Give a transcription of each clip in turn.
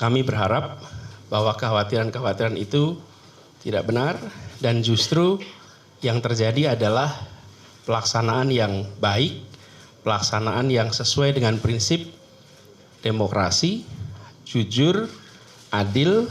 Kami berharap bahwa kekhawatiran-kekhawatiran itu tidak benar dan justru yang terjadi adalah pelaksanaan yang baik, pelaksanaan yang sesuai dengan prinsip demokrasi, jujur, adil.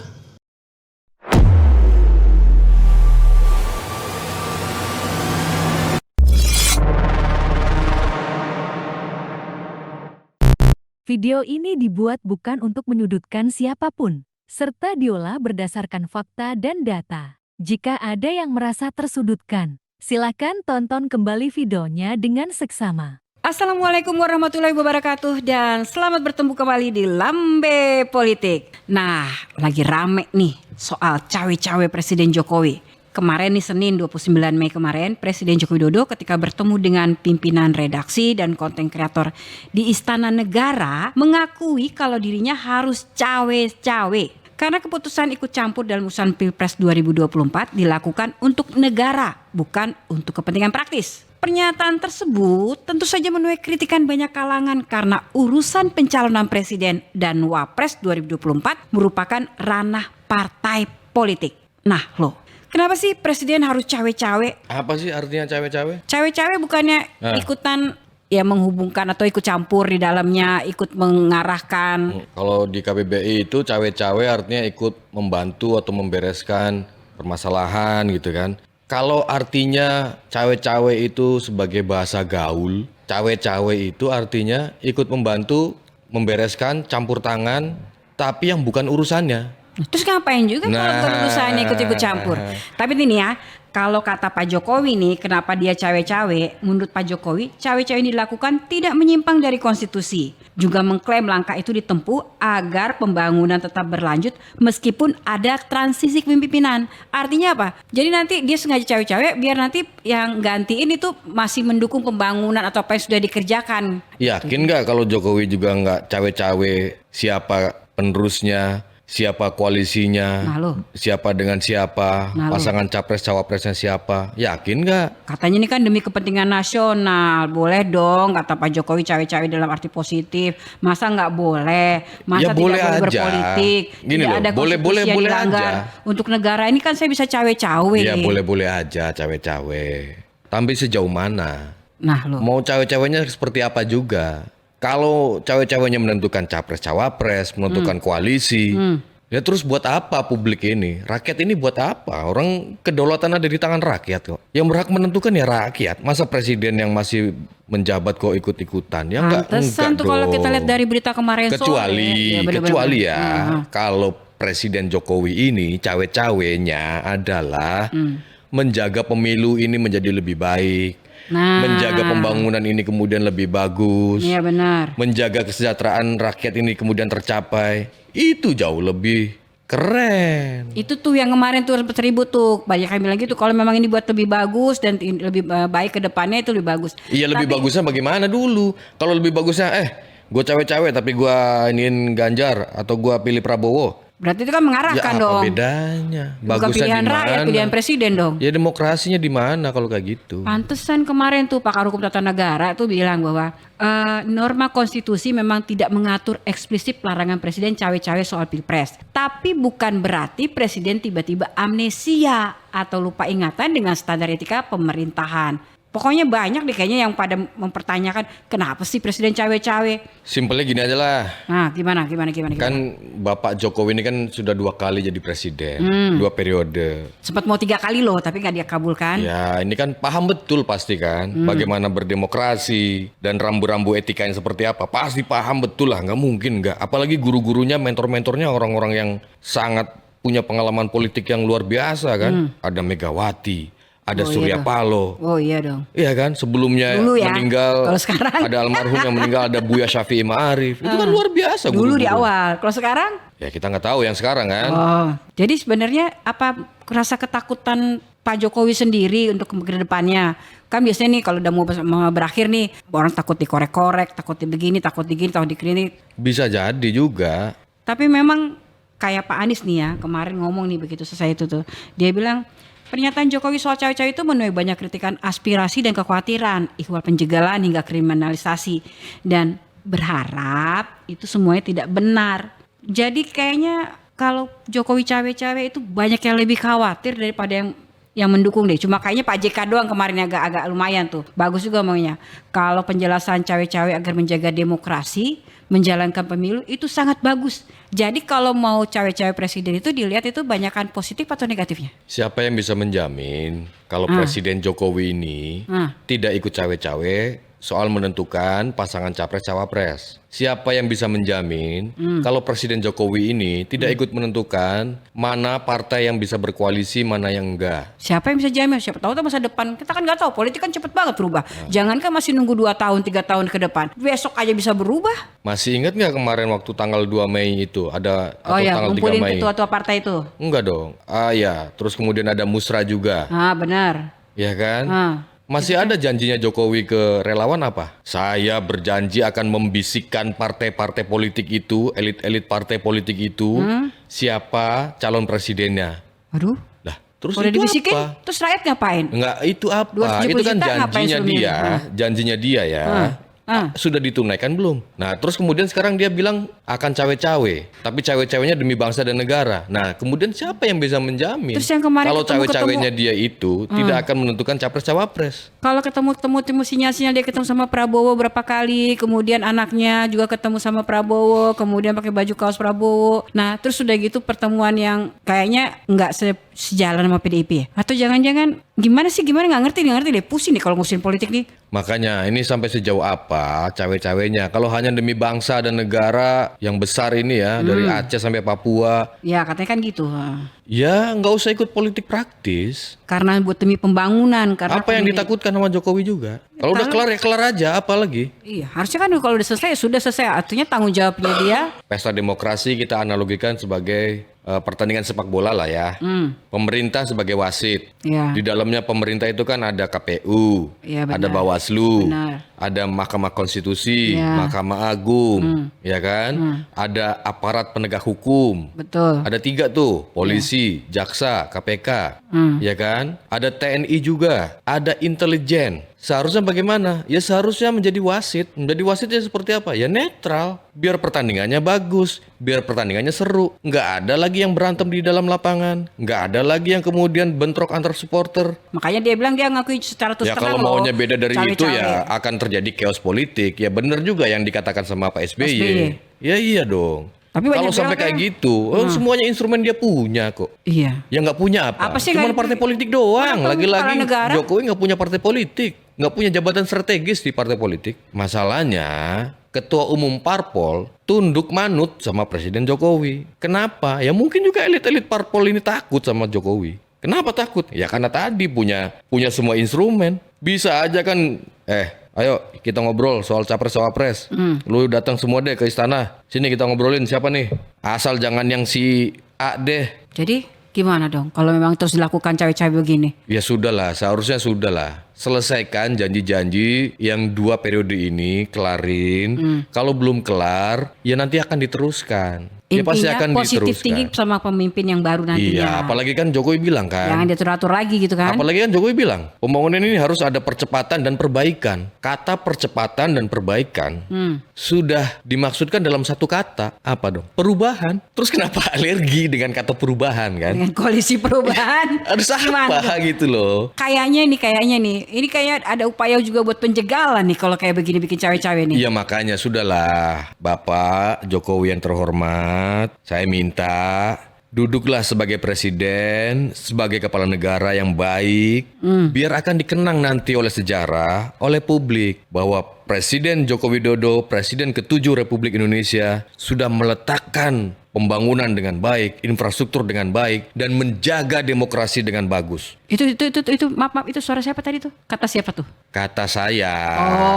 Video ini dibuat bukan untuk menyudutkan siapapun, serta diolah berdasarkan fakta dan data. Jika ada yang merasa tersudutkan, silakan tonton kembali videonya dengan seksama. Assalamualaikum warahmatullahi wabarakatuh dan selamat bertemu kembali di Lambe Politik. Nah, lagi rame nih soal cawe-cawe Presiden Jokowi. Kemarin nih Senin 29 Mei kemarin, Presiden Joko Widodo ketika bertemu dengan pimpinan redaksi dan konten kreator di Istana Negara mengakui kalau dirinya harus cawe-cawe. Karena keputusan ikut campur dalam urusan Pilpres 2024 dilakukan untuk negara, bukan untuk kepentingan praktis. Pernyataan tersebut tentu saja menuai kritikan banyak kalangan karena urusan pencalonan presiden dan wapres 2024 merupakan ranah partai politik. Nah loh, kenapa sih presiden harus cawe-cawe? Apa sih artinya cawe-cawe? Cawe-cawe bukannya ikutan ya menghubungkan atau ikut campur di dalamnya, ikut mengarahkan. Kalau di KBBI itu cawe-cawe artinya ikut membantu atau membereskan permasalahan gitu kan. Kalau artinya cawe-cawe itu sebagai bahasa gaul, cawe-cawe itu artinya ikut membantu membereskan campur tangan tapi yang bukan urusannya. Terus ngapain juga kalau bukan urusannya ikut-ikut campur. Tapi ini ya, kalau kata Pak Jokowi nih, kenapa dia cawe-cawe? Menurut Pak Jokowi, cawe-cawe ini dilakukan tidak menyimpang dari konstitusi. Juga mengklaim langkah itu ditempuh agar pembangunan tetap berlanjut meskipun ada transisi kepemimpinan. Artinya apa? Jadi nanti dia sengaja cawe-cawe biar nanti yang gantiin itu masih mendukung pembangunan atau apa yang sudah dikerjakan. Yakin nggak kalau Jokowi juga nggak cawe-cawe siapa penerusnya? Siapa koalisinya, siapa dengan siapa, pasangan capres-cawapresnya siapa, yakin nggak? Katanya ini kan demi kepentingan nasional, boleh dong kata Pak Jokowi cawe-cawe dalam arti positif. Masa nggak boleh? Masa Ya, tidak boleh boleh aja. berpolitik? Gini tidak loh, ada konstitusi yang dilanggar. Untuk negara ini kan saya bisa cawe-cawe. Ya boleh-boleh aja cawe-cawe. Tapi sejauh mana? Nah loh. Mau cawe-cawenya seperti apa juga? Kalau cawe-cawenya menentukan capres-cawapres, menentukan koalisi, ya terus buat apa publik ini? Rakyat ini buat apa? Orang kedaulatan ada di tangan rakyat kok. Yang berhak menentukan ya rakyat. Masa presiden yang masih menjabat kok ikut-ikutan? Ya enggak tuh kalau kita lihat dari berita kemarin kecuali sore. Kalau Presiden Jokowi ini cawe-cawenya adalah menjaga pemilu ini menjadi lebih baik. Menjaga pembangunan ini kemudian lebih bagus. Iya benar. Menjaga kesejahteraan rakyat ini kemudian tercapai. Itu jauh lebih keren. Itu tuh yang kemarin tuh ribut tuh. Banyak yang bilang gitu. Kalau memang ini buat lebih bagus dan lebih baik ke depannya itu lebih bagus. Iya lebih bagusnya bagaimana dulu? Kalau lebih bagusnya gue cawe-cawe tapi gue iniin Ganjar atau gue pilih Prabowo. Berarti itu kan mengarahkan ya, dong. Apa bedanya? Bukan pilihan rakyat, pilihan presiden dong. Ya demokrasinya di mana kalau kayak gitu? Pantesan kemarin tuh pakar hukum tata negara tuh bilang bahwa norma konstitusi memang tidak mengatur eksplisit larangan presiden cawe-cawe soal pilpres. Tapi bukan berarti presiden tiba-tiba amnesia atau lupa ingatan dengan standar etika pemerintahan. Pokoknya banyak deh kayaknya yang pada mempertanyakan kenapa sih presiden cawe-cawe. Simpelnya gini aja lah. Nah gimana? Kan Bapak Jokowi ini kan sudah 2 kali jadi presiden, 2 periode. Sempat mau 3 kali loh tapi gak dia kabulkan. Ya ini kan paham betul pasti kan bagaimana berdemokrasi dan rambu-rambu etika yang seperti apa. Pasti paham betul lah, gak mungkin gak. Apalagi guru-gurunya, mentor-mentornya orang-orang yang sangat punya pengalaman politik yang luar biasa kan. Ada Megawati. Ada Surya Paloh. Oh iya dong. Iya kan, sebelumnya ya. meninggal. Kalau sekarang ada almarhum yang meninggal, ada Buya Syafi'i Ma'arif. Itu kan luar biasa. Dulu di awal. Kalau sekarang? Ya kita nggak tahu yang sekarang kan. Oh, jadi sebenarnya apa rasa ketakutan Pak Jokowi sendiri untuk ke depannya? Kan biasanya nih kalau udah mau berakhir nih, orang takut dikorek-korek, takut begini, takut digini, takut dikini. Bisa jadi juga. Tapi memang kayak Pak Anies nih ya, kemarin ngomong nih begitu selesai itu tuh. Dia bilang, pernyataan Jokowi soal cawe-cawe itu menuai banyak kritikan aspirasi dan kekhawatiran, ikhwal penjagalan hingga kriminalisasi. Dan berharap itu semuanya tidak benar. Jadi kayaknya kalau Jokowi cawe-cawe itu banyak yang lebih khawatir daripada yang mendukung deh. Cuma kayaknya Pak JK doang kemarin agak lumayan tuh. Bagus juga maunya. Kalau penjelasan cawe-cawe agar menjaga demokrasi, menjalankan pemilu itu sangat bagus. Jadi kalau mau cawe-cawe presiden itu dilihat itu banyakkan positif atau negatifnya? Siapa yang bisa menjamin kalau Presiden Jokowi ini tidak ikut cawe-cawe soal menentukan pasangan capres-cawapres? Siapa yang bisa menjamin kalau Presiden Jokowi ini tidak ikut menentukan mana partai yang bisa berkoalisi, mana yang enggak? Siapa yang bisa jamin? Siapa tahu tuh masa depan kita kan nggak tahu. Politik kan cepet banget berubah. Jangankan masih nunggu 2 tahun, 3 tahun ke depan. Besok aja bisa berubah. Masih ingat nggak kemarin waktu tanggal 2 Mei itu ada Oh atau ya, tanggal 3 ngumpulin Mei? ketua-ketua partai itu. Enggak dong. Ah ya, terus kemudian ada musra juga. Ah benar. Ya kan? Ah. Masih ada janjinya Jokowi ke relawan apa? Saya berjanji akan membisikkan partai-partai politik itu, elit-elit partai politik itu, siapa calon presidennya. Waduh. Lah, terus Udah itu dibisikin, apa? terus rakyat ngapain? Enggak, itu apa? 270 Itu kan juta ngapain janjinya suruh dia, milih? janjinya dia ya. Sudah ditunaikan belum? Nah, terus kemudian sekarang dia bilang akan cawe-cawe, tapi cawe-cawenya demi bangsa dan negara. Nah, kemudian siapa yang bisa menjamin Terus yang kemarin kalau ketemu- cawe-cawenya dia itu tidak akan menentukan capres-cawapres? Kalau ketemu sinyal-sinyal dia ketemu sama Prabowo berapa kali, kemudian anaknya juga ketemu sama Prabowo, kemudian pakai baju kaos Prabowo. Nah, terus sudah gitu pertemuan yang kayaknya nggak sejalan sama PDIP ya? Atau jangan-jangan gimana sih? Gimana nggak ngerti deh. Pusing nih kalau ngurusin politik nih. Makanya ini sampai sejauh apa cawe-cawenya? Kalau hanya demi bangsa dan negara yang besar ini ya, dari Aceh sampai Papua, Ya katanya kan gitu. ya nggak usah ikut politik praktis. Karena buat demi pembangunan. Karena Apa yang pemilih- ditakutkan sama Jokowi juga? Kalau udah kelar ya kelar aja, apalagi? Iya, harusnya kan kalau udah selesai ya sudah selesai. Artinya tanggung jawabnya dia. Pesta demokrasi kita analogikan sebagai pertandingan sepak bola lah ya. Pemerintah sebagai wasit. Ya. Di dalamnya pemerintah itu kan ada KPU, Iya, benar. ada Bawaslu, Benar. ada Mahkamah Konstitusi, Iya. Mahkamah Agung, ya kan? Ada aparat penegak hukum. Betul. Ada 3 tuh, polisi, jaksa, KPK, ya kan? Ada TNI juga, ada intelijen. Seharusnya bagaimana? Ya seharusnya menjadi wasit. Menjadi wasitnya seperti apa? Ya netral. Biar pertandingannya bagus, biar pertandingannya seru. Nggak ada lagi yang berantem di dalam lapangan. Nggak ada lagi yang kemudian bentrok antar supporter. Makanya dia bilang dia ngakui secara terus Ya terang kalau loh, maunya beda dari itu cawe-cawe. ya akan terjadi chaos politik. Ya benar juga yang dikatakan sama Pak SBY. SBY. Ya iya dong. Tapi Kalau banyak sampai bilang kayak kan- gitu, semuanya instrumen dia punya kok. Iya. Ya nggak punya apa? Apa sih Cuman nggak- partai politik doang. Orang Lagi-lagi kepala negara. Jokowi nggak punya partai politik, nggak punya jabatan strategis di partai politik. Masalahnya ketua umum parpol tunduk manut sama Presiden Jokowi. Kenapa? Ya mungkin juga elit-elit parpol ini takut sama Jokowi. Kenapa takut? Ya karena tadi punya semua instrumen. Bisa aja kan, ayo kita ngobrol soal capres-cawapres. Lu datang semua deh ke istana. Sini kita ngobrolin siapa nih. Asal jangan yang si A deh. Jadi gimana dong kalau memang terus dilakukan cawe-cawe begini? Ya sudahlah, seharusnya sudahlah. Selesaikan janji-janji yang 2 periode ini, kelarin. Kalau belum kelar, ya nanti akan diteruskan. Ya pasti Intinya akan positif tinggi diteruskan. sama pemimpin yang baru nantinya. Iya, apalagi kan Jokowi bilang Jangan kan. diatur-atur lagi gitu kan? Apalagi kan Jokowi bilang, pembangunan ini harus ada percepatan dan perbaikan. Kata percepatan dan perbaikan sudah dimaksudkan dalam satu kata. Apa dong? Perubahan. Terus kenapa alergi dengan kata perubahan kan? Dengan koalisi perubahan. Harus Gimana apa tuh? gitu loh. Kayaknya nih. Ini kayak ada upaya juga buat penjagalan nih kalau kayak begini bikin cawe-cawe nih. Iya makanya sudahlah Bapak Jokowi yang terhormat, saya minta duduklah sebagai presiden, sebagai kepala negara yang baik, biar akan dikenang nanti oleh sejarah, oleh publik bahwa Presiden Joko Widodo, Presiden ke-7 Republik Indonesia sudah meletakkan pembangunan dengan baik, infrastruktur dengan baik, dan menjaga demokrasi dengan bagus. Itu maaf itu suara siapa tadi tuh? Kata siapa tuh? Kata saya,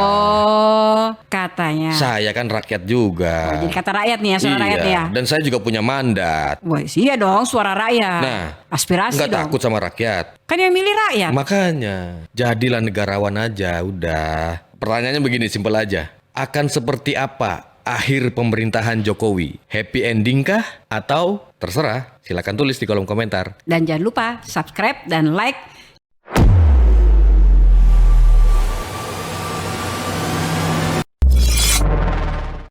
Oh, katanya. saya kan rakyat juga. Oh, jadi kata rakyat nih ya, suara rakyat nih ya. Dan saya juga punya mandat. Wah, iya dong, suara rakyat. Nah, aspirasi nggak dong. takut sama rakyat. Kan yang milih rakyat. Makanya, jadilah negarawan aja, udah. Pertanyaannya begini, simpel aja. Akan seperti apa akhir pemerintahan Jokowi? Happy ending kah? Atau terserah, silakan tulis di kolom komentar. Dan jangan lupa subscribe dan like